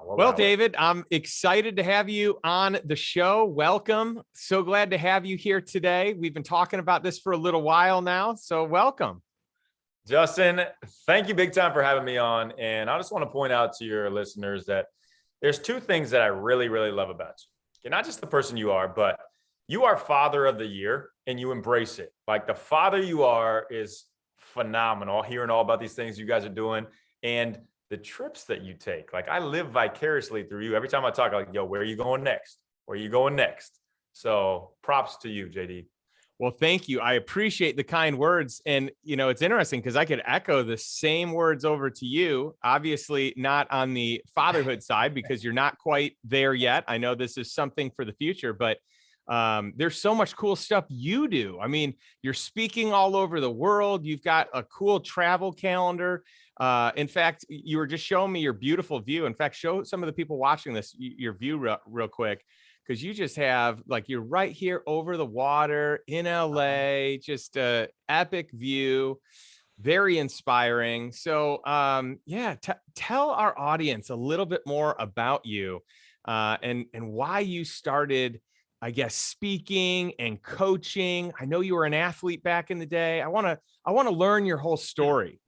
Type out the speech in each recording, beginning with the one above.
Well, David, I'm excited to have you on the show. Welcome. So glad to have you here today. We've been talking about this for a little while now, so welcome. Justin, thank you big time for having me on. And I just want to point out to your listeners that there's two things that I really, really love about you. You're not just the person you are, but you are Father of the Year and you embrace it. Like the father you are is phenomenal. Hearing all about these things you guys are doing and the trips that you take. Like I live vicariously through you. Every time I talk, I'm like, yo, where are you going next? Where are you going next? So props to you, JD. Well, thank you. I appreciate the kind words. And, it's interesting because I could echo the same words over to you. Obviously, not on the fatherhood side because you're not quite there yet. I know this is something for the future, but there's so much cool stuff you do. I mean, you're speaking all over the world. You've got a cool travel calendar. In fact, you were just showing me your beautiful view. In fact, show some of the people watching this your view real quick. Because you just have you're right here over the water in LA, just a epic view, very inspiring. So tell our audience a little bit more about you and why you started, I guess, speaking and coaching. I know you were an athlete back in the day. I want to learn your whole story.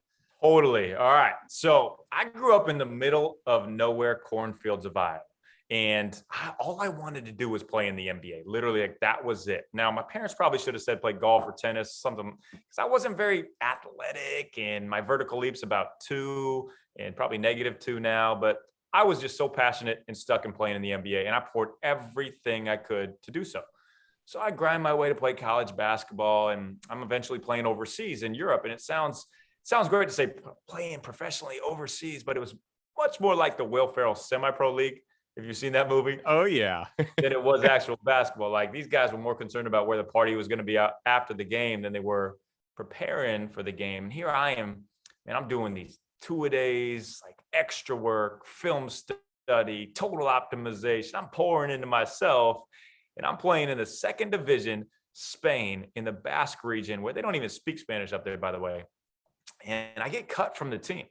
Totally. All right. So I grew up in the middle of nowhere cornfields of Iowa. And all I wanted to do was play in the NBA. Literally, like that was it. Now, my parents probably should have said play golf or tennis, something, because I wasn't very athletic and my vertical leap's about 2 and probably -2 now. But I was just so passionate and stuck in playing in the NBA. And I poured everything I could to do so. So I grind my way to play college basketball and I'm eventually playing overseas in Europe. And it sounds great to say playing professionally overseas, but it was much more like the Will Ferrell semi-pro league. Have you seen that movie? Oh, yeah. Than it was actual basketball. Like these guys were more concerned about where the party was going to be out after the game than they were preparing for the game. And here I am, man, I'm doing these 2-a-days, like extra work, film study, total optimization. I'm pouring into myself and I'm playing in the second division, Spain, in the Basque region where they don't even speak Spanish up there, by the way. And I get cut from the team.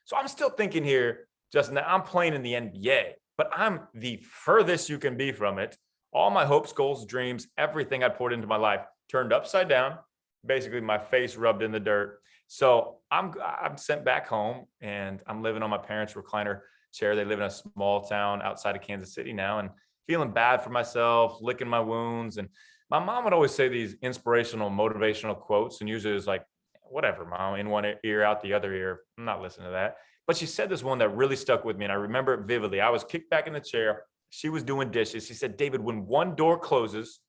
So I'm still thinking here, Justin, that I'm playing in the NBA. But I'm the furthest you can be from it. All my hopes, goals, dreams, everything I poured into my life turned upside down. Basically, my face rubbed in the dirt. So I'm sent back home and I'm living on my parents' recliner chair. They live in a small town outside of Kansas City now and feeling bad for myself, licking my wounds. And my mom would always say these inspirational, motivational quotes. And usually it was like, whatever, mom, in one ear, out the other ear. I'm not listening to that. But she said this one that really stuck with me, and I remember it vividly. I was kicked back in the chair. She was doing dishes. She said, David, when one door closes,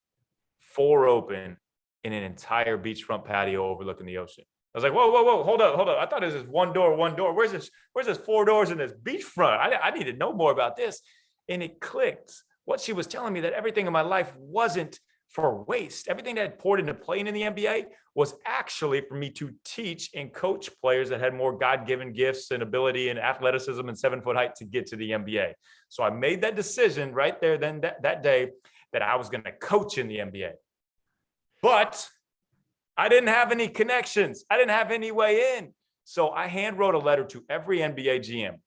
4 open in an entire beachfront patio overlooking the ocean. I was like, whoa, hold up. I thought it was just one door. Where's this 4 doors in this beachfront? I need to know more about this. And it clicked. What she was telling me that everything in my life wasn't for waste. Everything that had poured into playing in the NBA was actually for me to teach and coach players that had more God-given gifts and ability and athleticism and 7-foot height to get to the NBA. So I made that decision right there then that day that I was going to coach in the NBA. But I didn't have any connections. I didn't have any way in. So I hand wrote a letter to every NBA GM.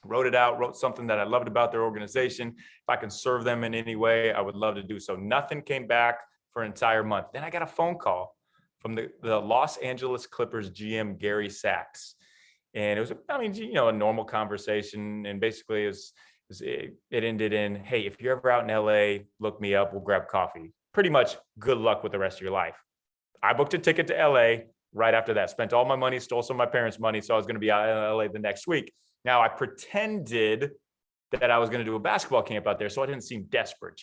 Wrote it out, wrote something that I loved about their organization. If I can serve them in any way, I would love to do so. Nothing came back for an entire month. Then I got a phone call from the Los Angeles Clippers GM, Gary Sachs. And it was, a normal conversation. And basically it ended in, hey, if you're ever out in LA, look me up, we'll grab coffee. Pretty much good luck with the rest of your life. I booked a ticket to LA right after that, spent all my money, stole some of my parents' money. So I was going to be out in LA the next week. Now, I pretended that I was going to do a basketball camp out there, so I didn't seem desperate,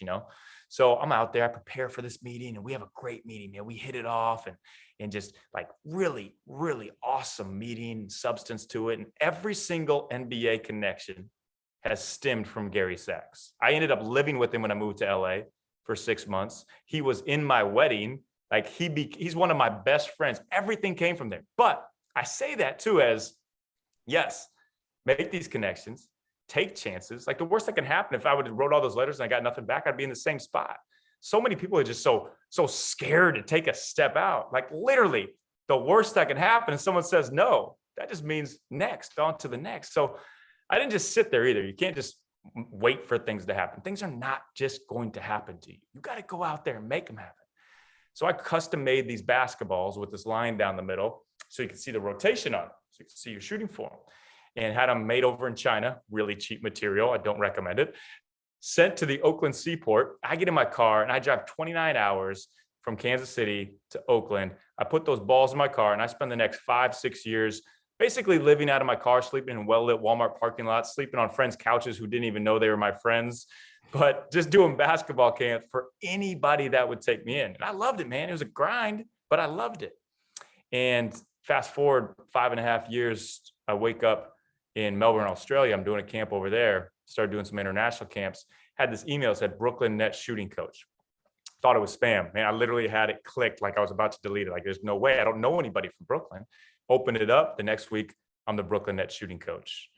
So I'm out there, I prepare for this meeting, and we have a great meeting. We hit it off and just like really, really awesome meeting, substance to it. And every single NBA connection has stemmed from Gary Sachs. I ended up living with him when I moved to LA for 6 months. He was in my wedding. Like he's one of my best friends. Everything came from there. But I say that too as, yes, make these connections, take chances. Like the worst that can happen, if I would have wrote all those letters and I got nothing back, I'd be in the same spot. So many people are just so scared to take a step out. Like literally the worst that can happen is someone says no. That just means next, on to the next. So I didn't just sit there either. You can't just wait for things to happen. Things are not just going to happen to you. You got to go out there and make them happen. So I custom made these basketballs with this line down the middle so you can see the rotation on them, so you can see your shooting form, and had them made over in China, really cheap material. I don't recommend it. Sent to the Oakland seaport. I get in my car and I drive 29 hours from Kansas City to Oakland. I put those balls in my car and I spend the next 5-6 years basically living out of my car, sleeping in well-lit Walmart parking lots, sleeping on friends' couches who didn't even know they were my friends, but just doing basketball camps for anybody that would take me in. And I loved it, man. It was a grind, but I loved it. And fast forward 5.5 years, I wake up in Melbourne, Australia. I'm doing a camp over there, started doing some international camps, had this email that said Brooklyn Nets shooting coach. Thought it was spam. Man, I literally had it clicked like I was about to delete it. Like, there's no way. I don't know anybody from Brooklyn. Opened it up. The next week, I'm the Brooklyn Nets shooting coach.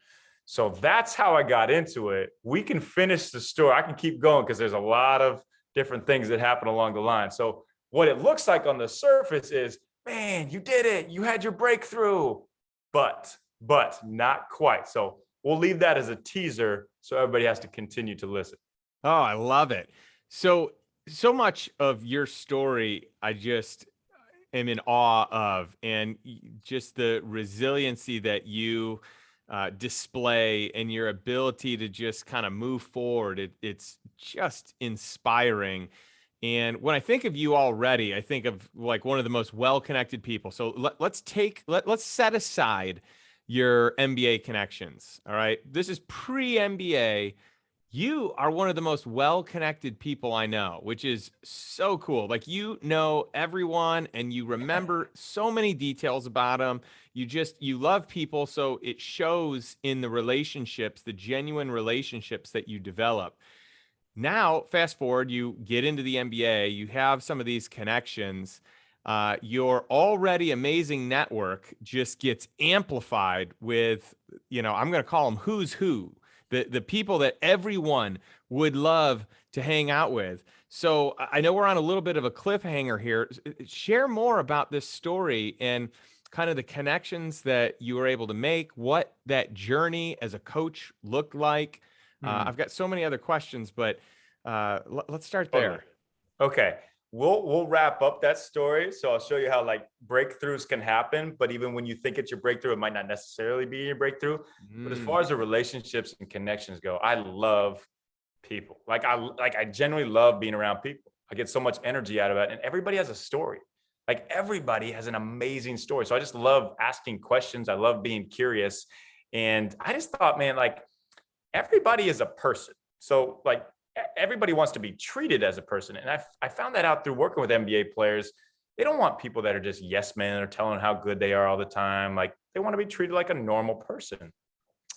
So that's how I got into it. We can finish the story. I can keep going because there's a lot of different things that happen along the line. So what it looks like on the surface is, man, you did it. You had your breakthrough, but not quite. So we'll leave that as a teaser so everybody has to continue to listen. Oh, I love it. So much of your story, I just am in awe of, and just the resiliency that you display and your ability to just kind of move forward. It's just inspiring. And when I think of you already, I think of like one of the most well-connected people. So let's set aside your NBA connections. All right. This is pre-NBA. You are one of the most well-connected people I know, which is so cool. Like, you know everyone and you remember so many details about them. You love people. So it shows in the relationships, the genuine relationships that you develop. Now, fast forward, you get into the NBA, you have some of these connections. Your already amazing network just gets amplified with, I'm going to call them who's who. The people that everyone would love to hang out with. So I know we're on a little bit of a cliffhanger here. Share more about this story and kind of the connections that you were able to make, what that journey as a coach looked like. I've got so many other questions, but let's start there. Okay. We'll wrap up that story. So I'll show you how like breakthroughs can happen, but even when you think it's your breakthrough, it might not necessarily be your breakthrough. But as far as the relationships and connections go, I love people. I genuinely love being around people. I get so much energy out of it, and everybody has a story. Like, everybody has an amazing story. So I just love asking questions. I love being curious. And I just thought, man, like, everybody is a person. So like, everybody wants to be treated as a person. And I found that out through working with NBA players. They don't want people that are just yes men or telling how good they are all the time. Like, they want to be treated like a normal person.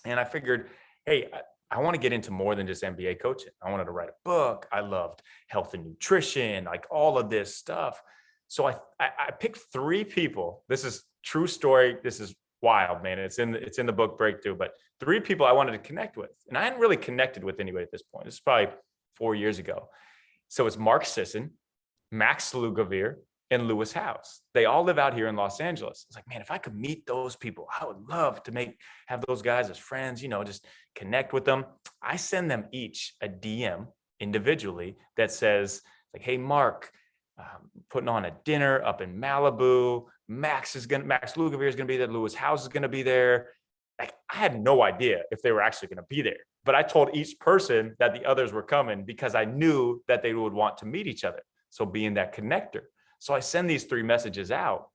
And I figured, hey, I want to get into more than just NBA coaching. I wanted to write a book. I loved health and nutrition, like all of this stuff. So I picked 3 people. This is true story. This is wild, man. It's in the book Breakthrough, but 3 people I wanted to connect with. And I hadn't really connected with anybody at this point. This is probably 4 years ago. So it's Mark Sisson, Max Lugavere, and Lewis Howes. They all live out here in Los Angeles. It's like, man, if I could meet those people, I would love to have those guys as friends, just connect with them. I send them each a DM individually that says, like, hey, Mark, putting on a dinner up in Malibu. Max Lugavere is going to be there. Lewis Howes is going to be there. Like, I had no idea if they were actually going to be there, but I told each person that the others were coming because I knew that they would want to meet each other. So being that connector. So I send these 3 messages out,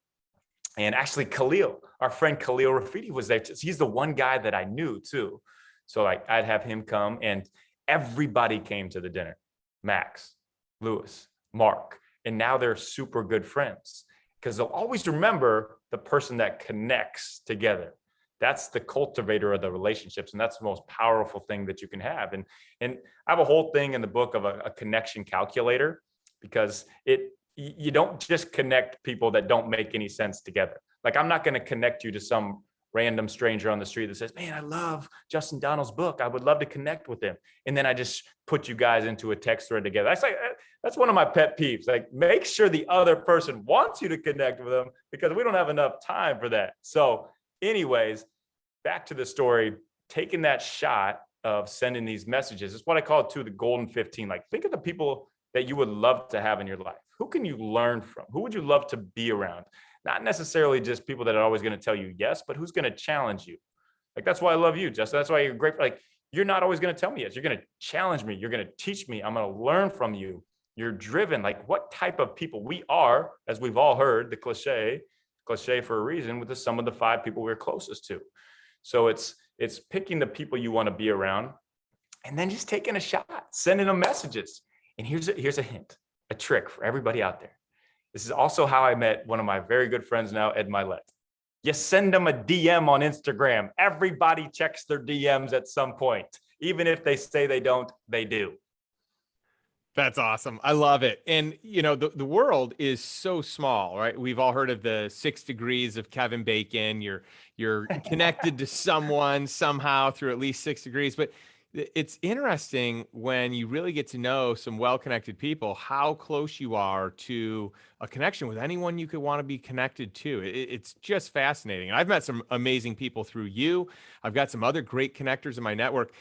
and actually Khalil, our friend Khalil Rafidi, was there. He's the one guy that I knew too. So like, I'd have him come, and everybody came to the dinner. Max, Lewis, Mark, and now they're super good friends because they'll always remember the person that connects together. That's the cultivator of the relationships. And that's the most powerful thing that you can have. And I have a whole thing in the book of a connection calculator, because you don't just connect people that don't make any sense together. Like, I'm not going to connect you to some random stranger on the street that says, man, I love Justin Donald's book. I would love to connect with him. And then I just put you guys into a text thread together. That's one of my pet peeves. Like, make sure the other person wants you to connect with them, because we don't have enough time for that. So anyways, back to the story, taking that shot, of sending these messages. It's what I call it too, the golden 15. Like, think of the people that you would love to have in your life. Who can you learn from? Who would you love to be around? Not necessarily just people that are always going to tell you yes, but who's going to challenge you. Like, that's why I love you, Justin. That's why you're great. Like, you're not always going to tell me yes. You're going to challenge me. You're going to teach me. I'm going to learn from you. You're driven. Like, what type of people we are, as we've all heard, the cliche for a reason, with the sum of the 5 people we're closest to. So it's picking the people you want to be around, and then just taking a shot, sending them messages. And here's a hint, a trick for everybody out there. This is also how I met one of my very good friends now, Ed Milet. You send them a DM on Instagram. Everybody checks their DMs at some point. Even if they say they don't, they do. That's awesome. I love it. And, you know, the world is so small, right? We've all heard of the 6 degrees of Kevin Bacon. You're connected to someone somehow through at least 6 degrees. But it's interesting when you really get to know some well-connected people, how close you are to a connection with anyone you could want to be connected to. It's just fascinating. I've met some amazing people through you. I've got some other great connectors in my network.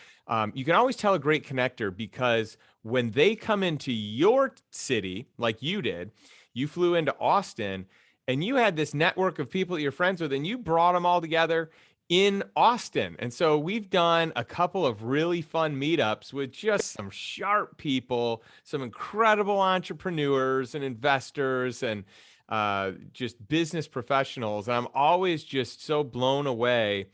You can always tell a great connector because when they come into your city, like you did, you flew into Austin and you had this network of people that you're friends with and you brought them all together in Austin. And so we've done a couple of really fun meetups with just some sharp people, some incredible entrepreneurs and investors and just business professionals. And I'm always just so blown away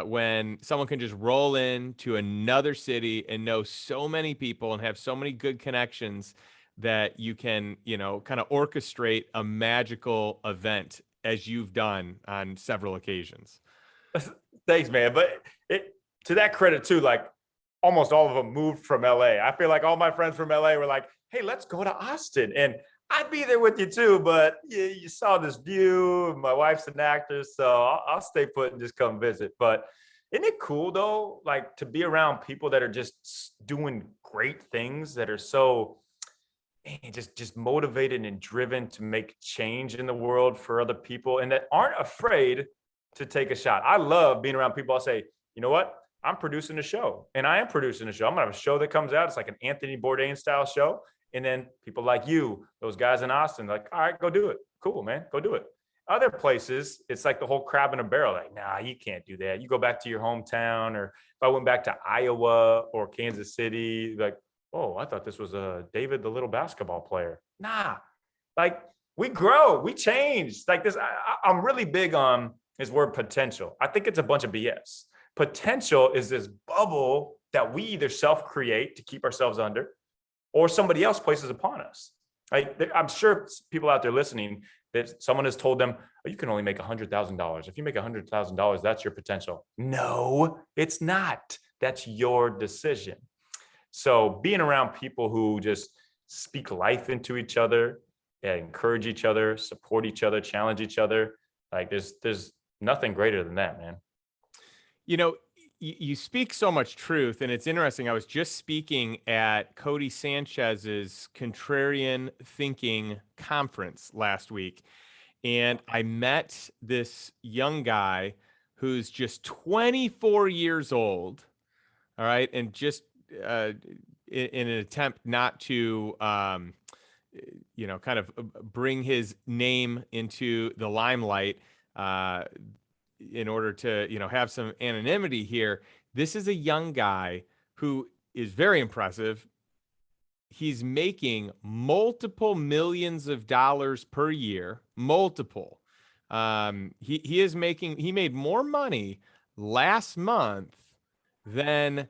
when someone can just roll into another city and know so many people and have so many good connections that you can, you know, kind of orchestrate a magical event as you've done on several occasions. Thanks, man. But to that credit too, like almost all of them moved from LA. I feel like all my friends from LA were like, hey, let's go to Austin. And I'd be there with you too, but you saw this view. My wife's an actor, so I'll stay put and just come visit. But isn't it cool though, like to be around people that are just doing great things, that are so just motivated and driven to make change in the world for other people, and that aren't afraid to take a shot. I love being around people. I'll say, you know what? I'm producing a show, and I am producing a show. I'm gonna have a show that comes out. It's like an Anthony Bourdain style show. And then people like you, those guys in Austin, like, all right, go do it. Cool, man, go do it. Other places, it's like the whole crab in a barrel. Like, nah, you can't do that. You go back to your hometown, or if I went back to Iowa or Kansas City, like, oh, I thought this was David, the little basketball player. Nah, like we grow, we change. Like this, I'm really big on his word potential. I think it's a bunch of BS. Potential is this bubble that we either self-create to keep ourselves under, or somebody else places upon us. I'm sure people out there listening, that someone has told them, oh, you can only make $100,000. If you make $100,000, that's your potential. No, it's not. That's your decision. So being around people who just speak life into each other, encourage each other, support each other, challenge each other, like there's nothing greater than that, man. You know, you speak so much truth, and it's interesting. I was just speaking at Cody Sanchez's Contrarian Thinking conference last week, and I met this young guy who's just 24 years old, all right, and just in an attempt not to, you know, kind of bring his name into the limelight, in order to, you know, have some anonymity here. This is a young guy who is very impressive. He's making multiple millions of dollars per year, multiple. He made more money last month than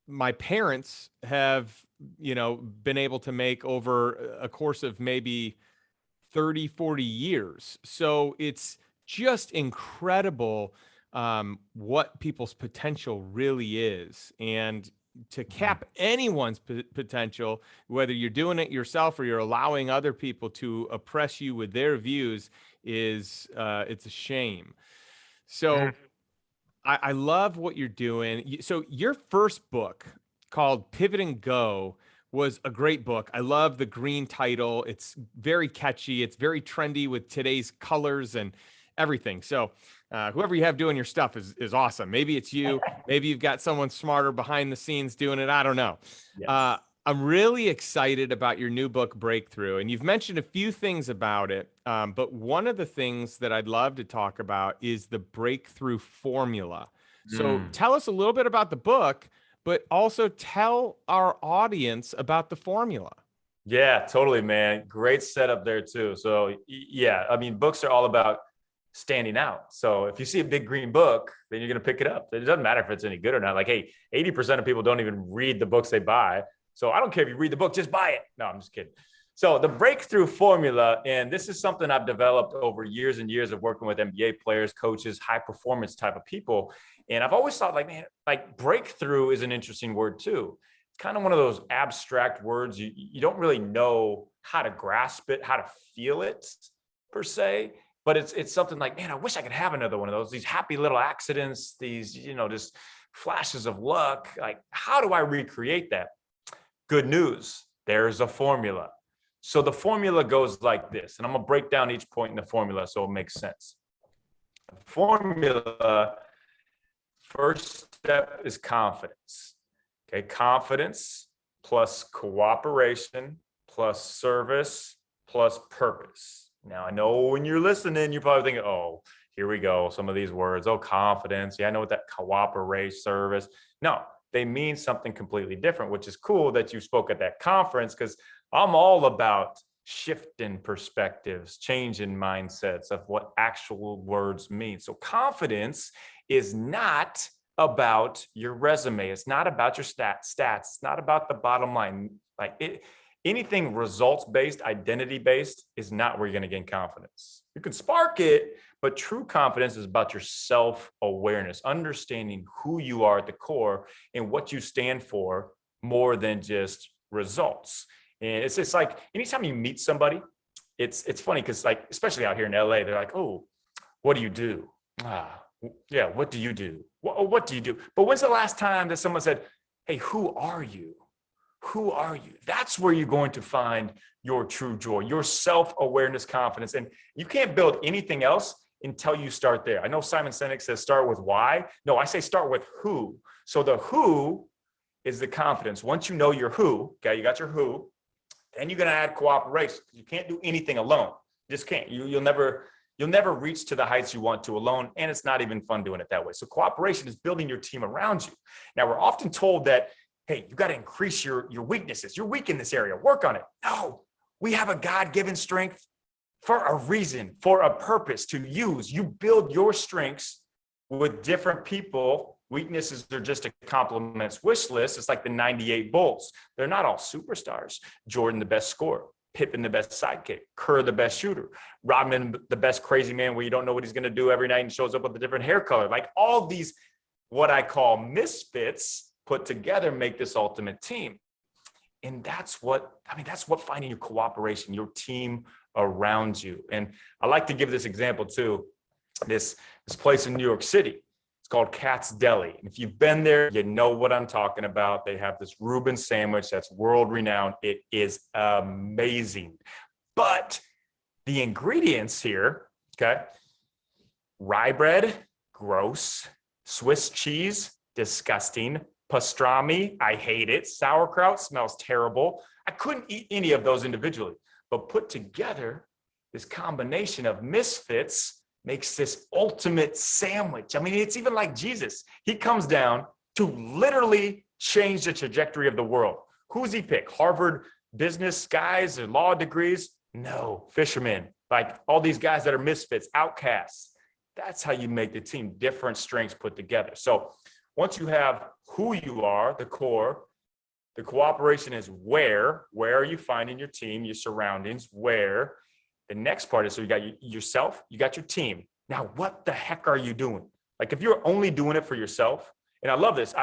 my parents have, you know, been able to make over a course of maybe 30, 40 years. So it's just incredible what people's potential really is. And to cap anyone's potential, whether you're doing it yourself or you're allowing other people to oppress you with their views, is it's a shame. So I love what you're doing. So your first book, called Pivot and Go, was a great book. I love the green title. It's very catchy. It's very trendy with today's colors and everything. So Whoever you have doing your stuff is awesome. Maybe it's you. Maybe you've got someone smarter behind the scenes doing it. I don't know. Yes. I'm really excited about your new book, Breakthrough, and you've mentioned a few things about it. But one of the things that I'd love to talk about is the breakthrough formula. So Mm. tell us a little bit about the book, but also tell our audience about the formula. Yeah, totally, man. Great setup there too. So yeah, I mean, books are all about standing out. So if you see a big green book, then you're going to pick it up. It doesn't matter if it's any good or not. Like, hey, 80% of people don't even read the books they buy. So I don't care if you read the book, just buy it. No, I'm just kidding. So the breakthrough formula, and this is something I've developed over years and years of working with NBA players, coaches, high performance type of people. And I've always thought, like, man, like breakthrough is an interesting word too. It's kind of one of those abstract words. You don't really know how to grasp it, how to feel it per se. But it's something like, man, I wish I could have another one of those, these happy little accidents, these, just flashes of luck. Like, how do I recreate that? Good news. There's a formula. So the formula goes like this, and I'm going to break down each point in the formula so it makes sense. The formula, first step is confidence. Okay, confidence plus cooperation plus service plus purpose. Now, I know when you're listening, you're probably thinking, oh, here we go. Some of these words, oh, confidence. Yeah, I know what that cooperation, service. No, they mean something completely different, which is cool that you spoke at that conference, because I'm all about shifting perspectives, changing mindsets of what actual words mean. So confidence is not about your resume. It's not about your stats. It's not about the bottom line. Anything results-based, identity-based is not where you're going to gain confidence. You can spark it, but true confidence is about your self-awareness, understanding who you are at the core and what you stand for more than just results. And it's like anytime you meet somebody, it's funny because, like, especially out here in LA, they're like, oh, what do you do? Yeah, what do you do? What do you do? But when's the last time that someone said, hey, who are you? Who are you? That's where you're going to find your true joy, your self-awareness, confidence. And you can't build anything else until you start there. I know Simon Sinek says start with why. No, I say start with who. So the who is the confidence. Once you know your who, okay, you got your who, then you're going to add cooperation. You can't do anything alone. You just can't. You'll never reach to the heights you want to alone, and it's not even fun doing it that way. So cooperation is building your team around you. Now, we're often told that, hey, you got to increase your weaknesses. You're weak in this area. Work on it. No, we have a God-given strength for a reason, for a purpose to use. You build your strengths with different people. Weaknesses are just a compliments wish list. It's like the 98 Bulls. They're not all superstars. Jordan, the best scorer. Pippen, the best sidekick. Kerr, the best shooter. Rodman, the best crazy man where you don't know what he's going to do every night and shows up with a different hair color. Like all these, what I call misfits, put together make this ultimate team. And that's what finding your cooperation, your team around you. And I like to give this example too. This place in New York City, it's called Katz Deli. And if you've been there, you know what I'm talking about. They have this Reuben sandwich that's world renowned. It is amazing. But the ingredients here, okay, rye bread, gross. Swiss cheese, disgusting. Pastrami, I hate it. Sauerkraut smells terrible. I couldn't eat any of those individually, but put together, this combination of misfits makes this ultimate sandwich. I mean, it's even like Jesus. He comes down to literally change the trajectory of the world. Who's he pick? Harvard business guys or law degrees? No, fishermen. Like all these guys that are misfits, outcasts. That's how you make the team, different strengths put together. So once you have who you are, the core, the cooperation is where are you finding your team, your surroundings, where. The next part is, so you got yourself, you got your team. Now, what the heck are you doing? Like if you're only doing it for yourself, and I love this,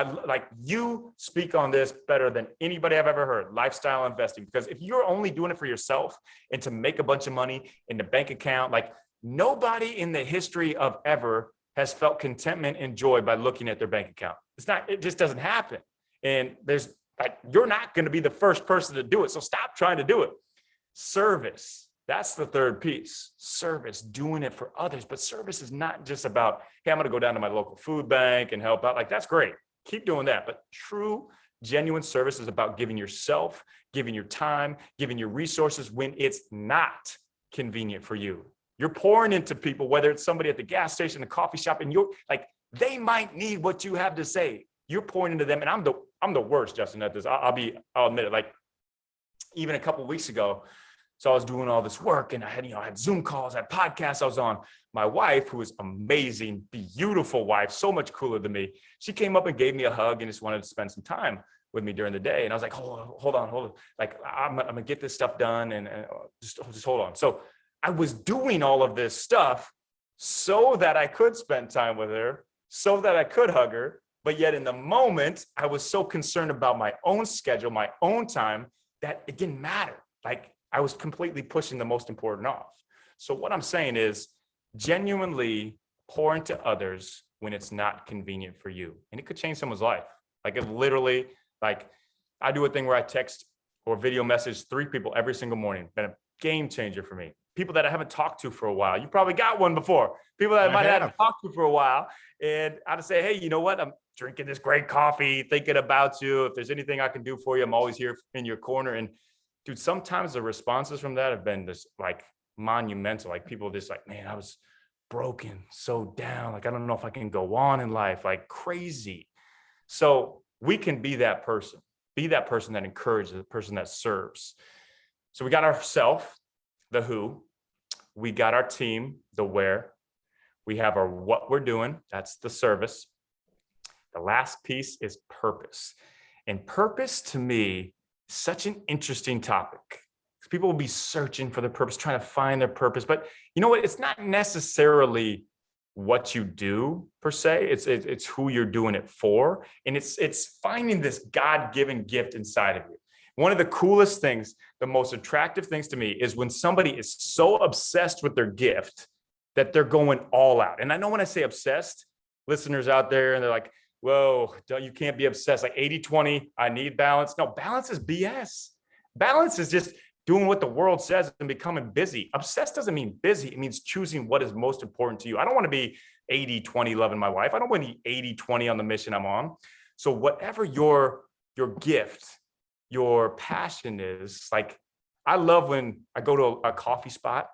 you speak on this better than anybody I've ever heard, lifestyle investing, because if you're only doing it for yourself and to make a bunch of money in the bank account, like nobody in the history of ever has felt contentment and joy by looking at their bank account. It just doesn't happen. And you're not going to be the first person to do it. So stop trying to do it. Service. That's the third piece, service, doing it for others. But service is not just about, hey, I'm going to go down to my local food bank and help out. Like, that's great. Keep doing that. But true, genuine service is about giving yourself, giving your time, giving your resources when it's not convenient for you. You're pouring into people, whether it's somebody at the gas station, the coffee shop, and you're like, they might need what you have to say. You're pouring into them. And I'm the worst, Justin, at this. I'll admit it. Like, even a couple of weeks ago, so I was doing all this work and I had Zoom calls, I had podcasts I was on. My wife, who is amazing, beautiful wife, so much cooler than me, she came up and gave me a hug and just wanted to spend some time with me during the day. And I was like, hold on. Like, I'm gonna get this stuff done and just hold on. So I was doing all of this stuff so that I could spend time with her, so that I could hug her. But yet in the moment, I was so concerned about my own schedule, my own time, that it didn't matter. Like, I was completely pushing the most important off. So what I'm saying is genuinely pour into others when it's not convenient for you. And it could change someone's life. Like, it literally, like, I do a thing where I text or video message 3 people every single morning. Been a game changer for me. People that I haven't talked to for a while. You probably got one before. People that I might have talked to for a while. And I'd say, hey, you know what? I'm drinking this great coffee, thinking about you. If there's anything I can do for you, I'm always here in your corner. And dude, sometimes the responses from that have been just like monumental. Like, people just like, man, I was broken, so down. Like, I don't know if I can go on in life, like crazy. So we can be that person that encourages, the person that serves. So we got ourselves, the who, we got our team, the where, we have our what we're doing, that's the service. The last piece is purpose. And purpose, to me, such an interesting topic, because people will be searching for their purpose, trying to find their purpose. But you know what? It's not necessarily what you do per se. It's who you're doing it for. And it's finding this God-given gift inside of you. One of the coolest things, the most attractive things to me, is when somebody is so obsessed with their gift that they're going all out. And I know when I say obsessed, listeners out there, and they're like, whoa, you can't be obsessed. Like 80-20, I need balance. No, balance is BS. Balance is just doing what the world says and becoming busy. Obsessed doesn't mean busy. It means choosing what is most important to you. I don't want to be 80-20 loving my wife. I don't want to be 80-20 on the mission I'm on. So whatever your gift, your passion is, like, I love when I go to a coffee spot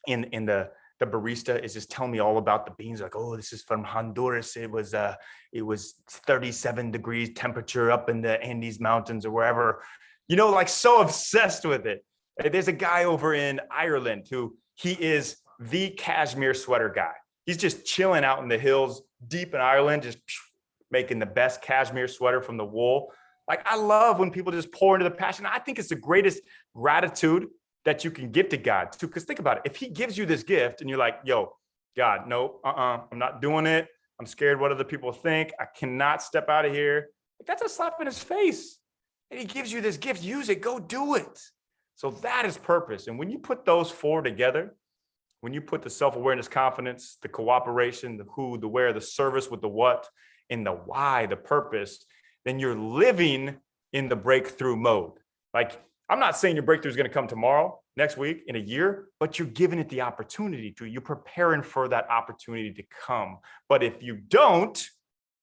in the barista is just telling me all about the beans. Like, oh, this is from Honduras. It was 37 degrees temperature up in the Andes Mountains or wherever, like, so obsessed with it. There's a guy over in Ireland who, he is the cashmere sweater guy. He's just chilling out in the hills deep in Ireland, just making the best cashmere sweater from the wool. Like, I love when people just pour into the passion. I think it's the greatest gratitude that you can give to God too. Because think about it. If he gives you this gift and you're like, yo, God, no, I'm not doing it. I'm scared what other people think. I cannot step out of here. Like, that's a slap in his face. And he gives you this gift, use it, go do it. So that is purpose. And when you put those 4 together, when you put the self-awareness, confidence, the cooperation, the who, the where, the service with the what, and the why, the purpose, then you're living in the breakthrough mode. Like, I'm not saying your breakthrough is going to come tomorrow, next week, in a year, but you're giving it the opportunity to. You're preparing for that opportunity to come. But if you don't,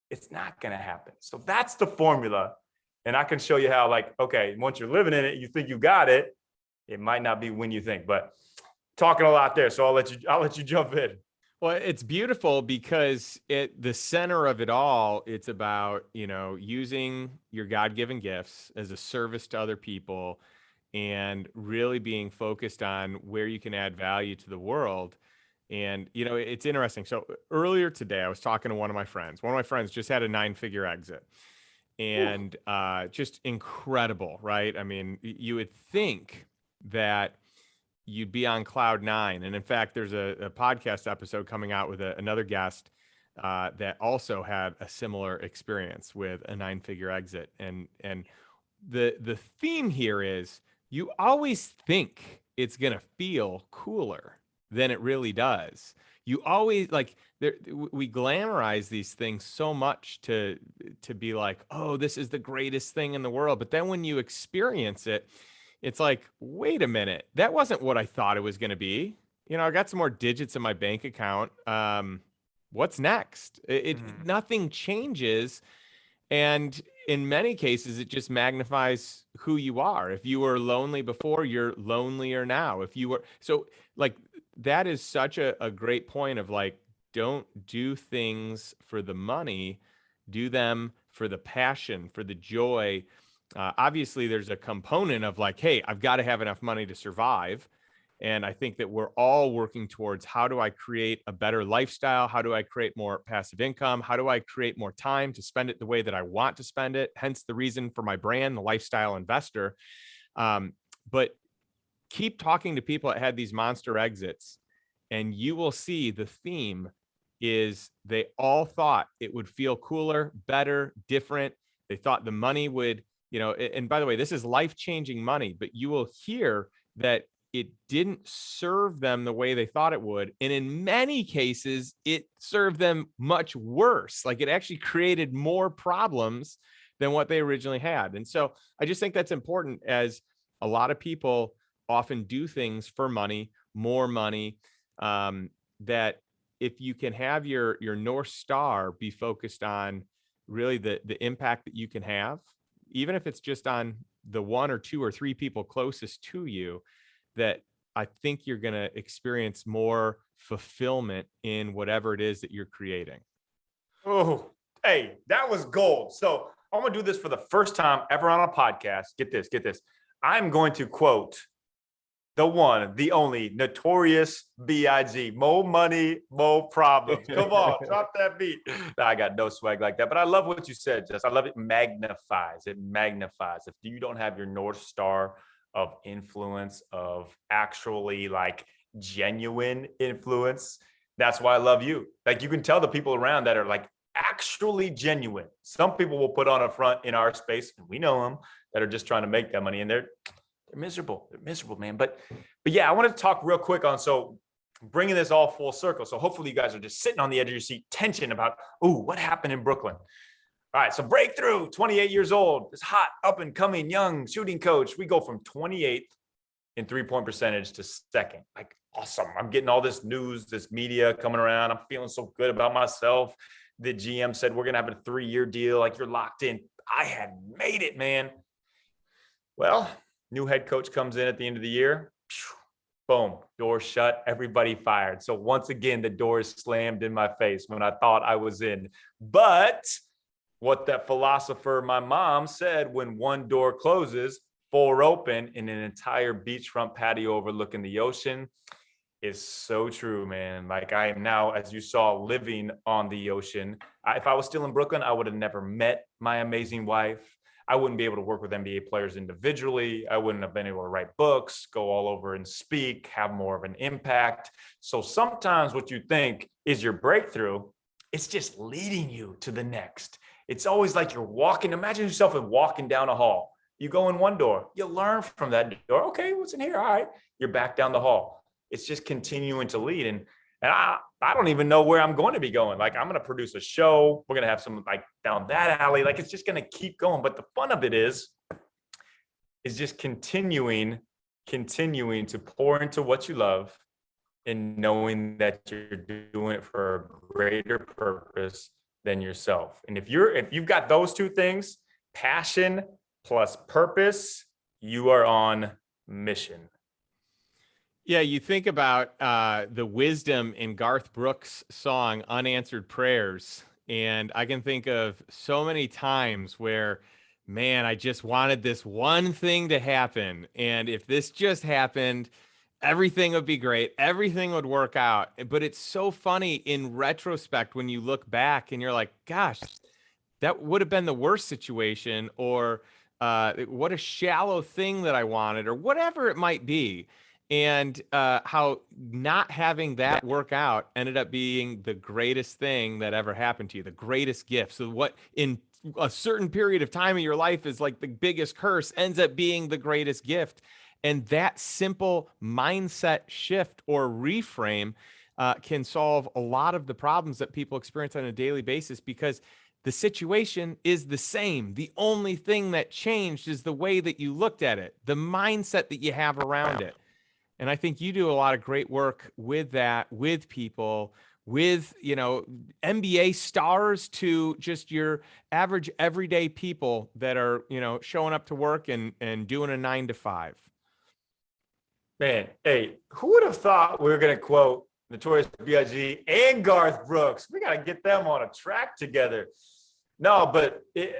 it's not going to happen. So that's the formula. And I can show you how, like, okay, once you're living in it, you think you got it. It might not be when you think, but talking a lot there. So I'll let you jump in. Well, it's beautiful because the center of it all, it's about, using your God-given gifts as a service to other people and really being focused on where you can add value to the world. And, it's interesting. So earlier today, I was talking to one of my friends. One of my friends just had a 9-figure exit, and just incredible, right? I mean, you would think that you'd be on cloud 9. And in fact, there's a podcast episode coming out with another guest that also had a similar experience with a 9-figure exit. And the theme here is, you always think it's going to feel cooler than it really does. You always, like, we glamorize these things so much to be like, oh, this is the greatest thing in the world. But then when you experience it, it's like, wait a minute, that wasn't what I thought it was going to be. I got some more digits in my bank account. What's next? Nothing changes. And in many cases, it just magnifies who you are. If you were lonely before, you're lonelier now. If you were, so like, that is such a great point of like, don't do things for the money, do them for the passion, for the joy. Obviously, there's a component of like, hey, I've got to have enough money to survive. And I think that we're all working towards, how do I create a better lifestyle? How do I create more passive income? How do I create more time to spend it the way that I want to spend it? Hence the reason for my brand, the Lifestyle Investor. But keep talking to people that had these monster exits, and you will see the theme is they all thought it would feel cooler, better, different. They thought the money would, and by the way, this is life-changing money, but you will hear that it didn't serve them the way they thought it would. And in many cases, it served them much worse. Like, it actually created more problems than what they originally had. And so I just think that's important, as a lot of people often do things for money, more money, that if you can have your North Star be focused on really the impact that you can have, even if it's just on the one or two or three people closest to you, that I think you're going to experience more fulfillment in whatever it is that you're creating. Oh, hey, that was gold. So I'm going to do this for the first time ever on a podcast. Get this. I'm going to quote the one, the only, Notorious B.I.G. More money, more problems. Come on, drop that beat. Nah, I got no swag like that, but I love what you said, Jess. I love it. Magnifies. If you don't have your North Star of influence, of actually like genuine influence, that's why I love you. Like, you can tell the people around that are like actually genuine. Some people will put on a front in our space, and we know them, that are just trying to make that money, and they're miserable. They're miserable, man. But yeah, I wanted to talk real quick on, so bringing this all full circle. So hopefully you guys are just sitting on the edge of your seat, tension about, what happened in Brooklyn? All right, so breakthrough, 28 years old, this hot, up and coming, young shooting coach. We go from 28th in 3-point percentage to second. Like, awesome. I'm getting all this news, this media coming around. I'm feeling so good about myself. The GM said, we're going to have a 3-year deal. Like, you're locked in. I had made it, man. Well, new head coach comes in at the end of the year. Boom, door shut, everybody fired. So once again, the door is slammed in my face when I thought I was in. But what that philosopher, my mom, said, when one door closes, 4 open in an entire beachfront patio overlooking the ocean, is so true, man. Like, I am now, as you saw, living on the ocean. If I was still in Brooklyn, I would have never met my amazing wife. I wouldn't be able to work with NBA players individually. I wouldn't have been able to write books, go all over and speak, have more of an impact. So sometimes what you think is your breakthrough, it's just leading you to the next. It's always like you're walking. Imagine yourself walking down a hall. You go in one door, you learn from that door. Okay, what's in here? All right, you're back down the hall. It's just continuing to lead. And I don't even know where I'm going to be going. Like, I'm going to produce a show. We're going to have some, like, down that alley. Like, it's just going to keep going. But the fun of it is just continuing to pour into what you love, and knowing that you're doing it for a greater purpose than yourself. And if you've got those two things, passion plus purpose, you are on mission. Yeah, you think about the wisdom in Garth Brooks' song Unanswered Prayers, and I can think of so many times where, man, I just wanted this one thing to happen, and if this just happened, everything would be great, everything would work out. But it's so funny in retrospect when you look back and you're like, gosh, that would have been the worst situation, or what a shallow thing that I wanted, or whatever it might be. And how not having that work out ended up being the greatest thing that ever happened to you, the greatest gift. So what in a certain period of time in your life is like the biggest curse ends up being the greatest gift. And that simple mindset shift or reframe can solve a lot of the problems that people experience on a daily basis, because the situation is the same. The only thing that changed is the way that you looked at it, the mindset that you have around it. And I think you do a lot of great work with that, with people, with, NBA stars to just your average everyday people that are, showing up to work and doing a 9 to 5. Man, hey, who would have thought we were going to quote Notorious B.I.G. and Garth Brooks? We got to get them on a track together. No, but I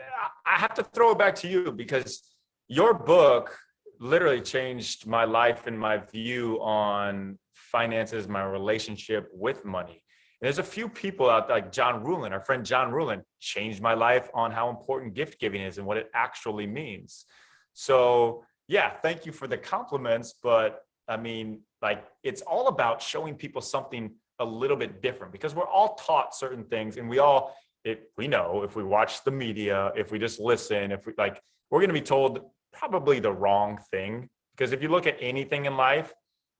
have to throw it back to you because your book literally changed my life and my view on finances, my relationship with money. And there's a few people out there, like John Ruhlin, our friend John Ruhlin, changed my life on how important gift giving is and what it actually means. So yeah, thank you for the compliments, but I mean, like, it's all about showing people something a little bit different because we're all taught certain things, and we know if we watch the media, if we just listen, if we we're going to be told probably the wrong thing. Because if you look at anything in life,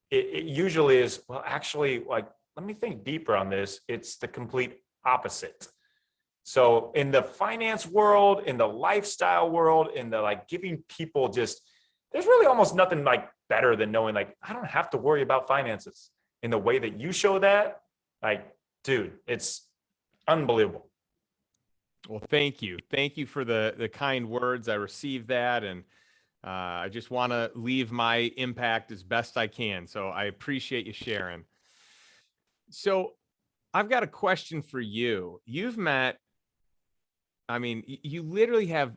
it usually is, well, actually, like, let me think deeper on this. It's the complete opposite. So in the finance world, in the lifestyle world, in the giving people there's really almost nothing better than knowing I don't have to worry about finances. In the way that you show that, dude, it's unbelievable. Well, thank you. Thank you for the kind words. I received that. And I just want to leave my impact as best I can. So I appreciate you sharing. So I've got a question for you. You literally have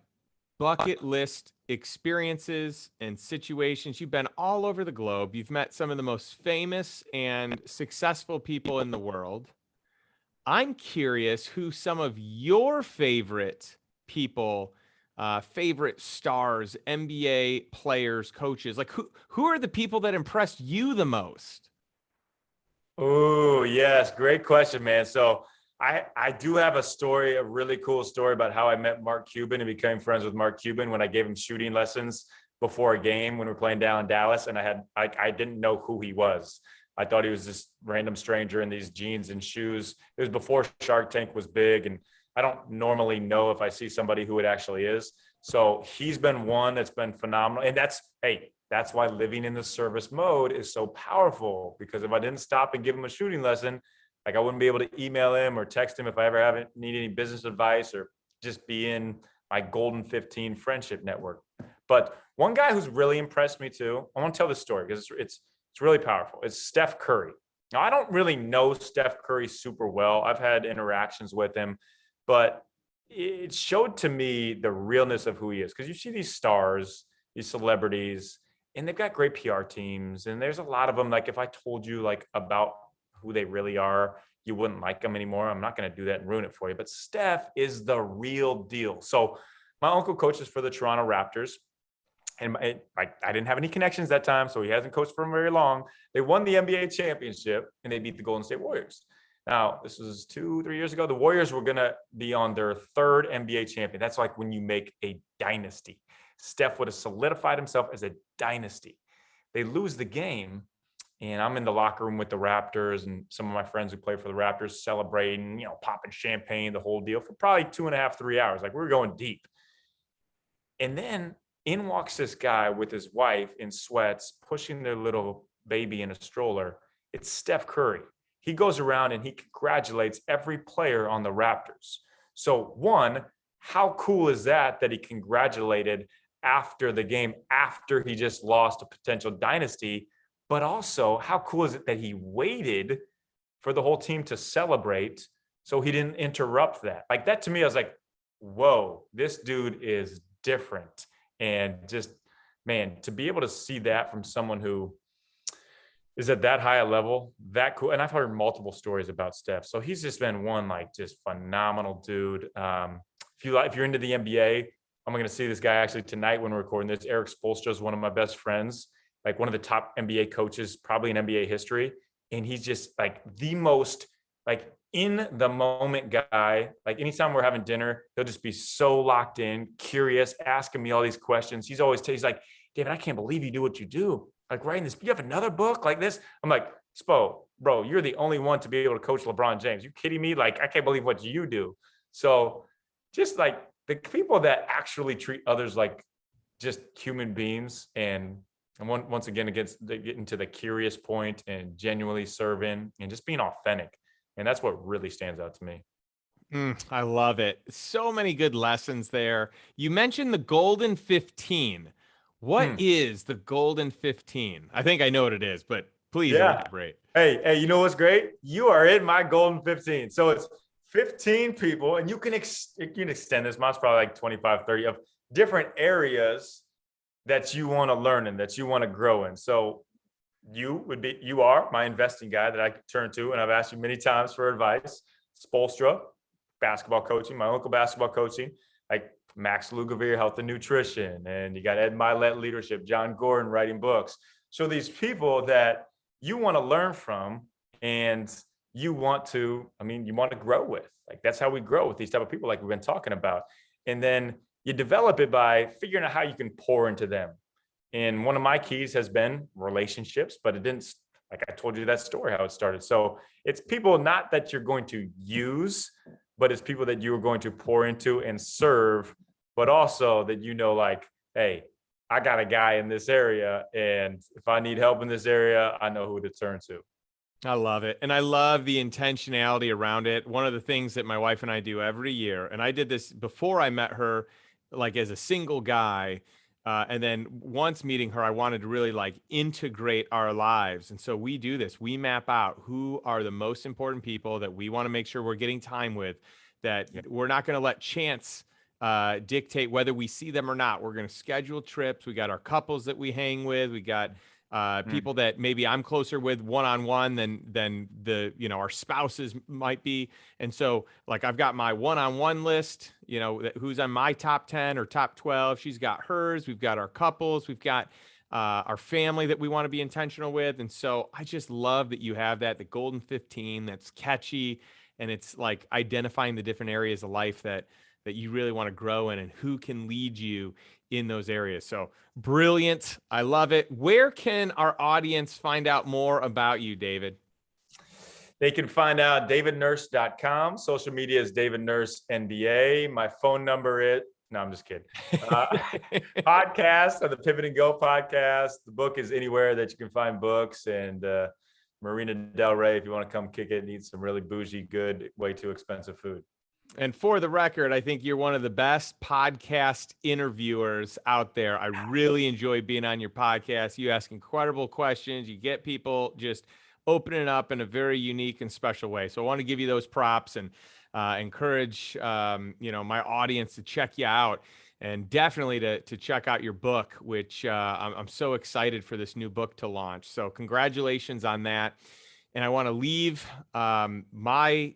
bucket list experiences and situations. You've been all over the globe. You've met some of the most famous and successful people in the world. I'm curious who some of your favorite people, favorite stars, NBA players, coaches, who are the people that impressed you the most? Oh, yes. Great question, man. So I do have a really cool story about how I met Mark Cuban and became friends with Mark Cuban when I gave him shooting lessons before a game when we were playing down in Dallas. And I didn't know who he was. I thought he was this random stranger in these jeans and shoes. It was before Shark Tank was big. And I don't normally know if I see somebody who it actually is. So he's been one that's been phenomenal. And that's why living in the service mode is so powerful, because if I didn't stop and give him a shooting lesson, I wouldn't be able to email him or text him if I ever need any business advice or just be in my Golden 15 friendship network. But one guy who's really impressed me too, I want to tell this story because it's really powerful. It's Steph Curry. Now, I don't really know Steph Curry super well. I've had interactions with him, but it showed to me the realness of who he is. Because you see these stars, these celebrities, and they've got great PR teams. And there's a lot of them. If I told you about who they really are, you wouldn't like them anymore. I'm not going to do that and ruin it for you. But Steph is the real deal. So my uncle coaches for the Toronto Raptors. And I didn't have any connections that time, so he hasn't coached for them very long. They won the NBA championship, and they beat the Golden State Warriors. Now, this was 2-3 years ago. The Warriors were going to be on their third NBA champion. That's when you make a dynasty. Steph would have solidified himself as a dynasty. They lose the game, and I'm in the locker room with the Raptors and some of my friends who play for the Raptors celebrating, popping champagne, the whole deal for probably 2.5, 3 hours. We were going deep. And then in walks this guy with his wife in sweats, pushing their little baby in a stroller. It's Steph Curry. He goes around and he congratulates every player on the Raptors. So one, how cool is that he congratulated after the game, after he just lost a potential dynasty? But also, how cool is it that he waited for the whole team to celebrate so he didn't interrupt that? That to me, I was like, whoa, this dude is different. And just, man, to be able to see that from someone who is at that high a level, that cool. And I've heard multiple stories about Steph. So he's just been one just phenomenal dude. If you're into the NBA, I'm going to see this guy actually tonight when we're recording this. Eric Spoelstra is one of my best friends, one of the top NBA coaches, probably in NBA history. And he's just the most in the moment guy. Anytime we're having dinner, he'll just be so locked in, curious, asking me all these questions. He's like, David, I can't believe you do what you do. Writing this, you have another book like this? I'm like, Spo, bro, you're the only one to be able to coach LeBron James. You kidding me? I can't believe what you do. So just like the people that actually treat others like just human beings, and once again, against they get into the curious point and genuinely serving and just being authentic. And that's what really stands out to me. I love it. So many good lessons there. You mentioned the Golden 15. What Hmm. is the Golden 15? I think I know what it is, but please Yeah. elaborate. Hey, you know what's great? You are in my golden 15. So it's 15 people, and you can extend this. Mine's probably like 25, 30 of different areas that you want to learn in, that you want to grow in. So you are my investing guy that I could turn to, and I've asked you many times for advice. Spolstra, basketball coaching, my uncle basketball coaching, like Max Lugavere, health and nutrition, and you got Ed Milet, leadership, John Gordon writing books. So these people that you want to learn from, and you want to, you want to grow with. Like that's how we grow with these type of people, like we've been talking about. And then you develop it by figuring out how you can pour into them. And one of my keys has been relationships, but it didn't, like I told you that story, how it started. So it's people not that you're going to use, but it's people that you are going to pour into and serve, but also that, like, hey, I got a guy in this area, and if I need help in this area, I know who to turn to. I love it. And I love the intentionality around it. One of the things that my wife and I do every year, and I did this before I met her, like as a single guy. And then once meeting her, I wanted to really like integrate our lives. And so we do this. We map out who are the most important people that we want to make sure we're getting time with, that Yeah. we're not going to let chance dictate whether we see them or not. We're going to schedule trips. We got our couples that we hang with. We got Mm. people that maybe I'm closer with one-on-one than the our spouses might be. And so like I've got my one-on-one list, who's on my top 10 or top 12. She's got hers. We've got our couples. We've got our family that we want to be intentional with. And so I just love that you have that, the Golden 15, that's catchy, and it's like identifying the different areas of life that you really want to grow in and who can lead you in those areas. So brilliant. I love it. Where can our audience find out more about you, David? They can find out davidnurse.com. Social media is David Nurse NBA. My phone number is, no, I'm just kidding. Podcast, the Pivot and Go podcast. The book is anywhere that you can find books, and Marina Del Rey, if you want to come kick it, need some really bougie, good, way too expensive food. And for the record, I think you're one of the best podcast interviewers out there. I really enjoy being on your podcast. You ask incredible questions. You get people just opening up in a very unique and special way. So I want to give you those props and encourage my audience to check you out, and definitely to check out your book, which I'm so excited for this new book to launch. So congratulations on that. And I want to leave my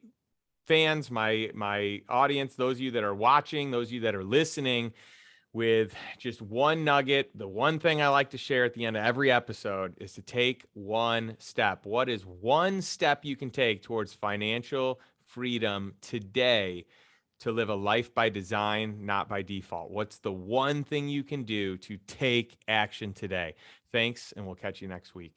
fans, my audience, those of you that are watching, those of you that are listening, with just one nugget. The one thing I like to share at the end of every episode is to take one step. What is one step you can take towards financial freedom today to live a life by design, not by default? What's the one thing you can do to take action today? Thanks, and we'll catch you next week.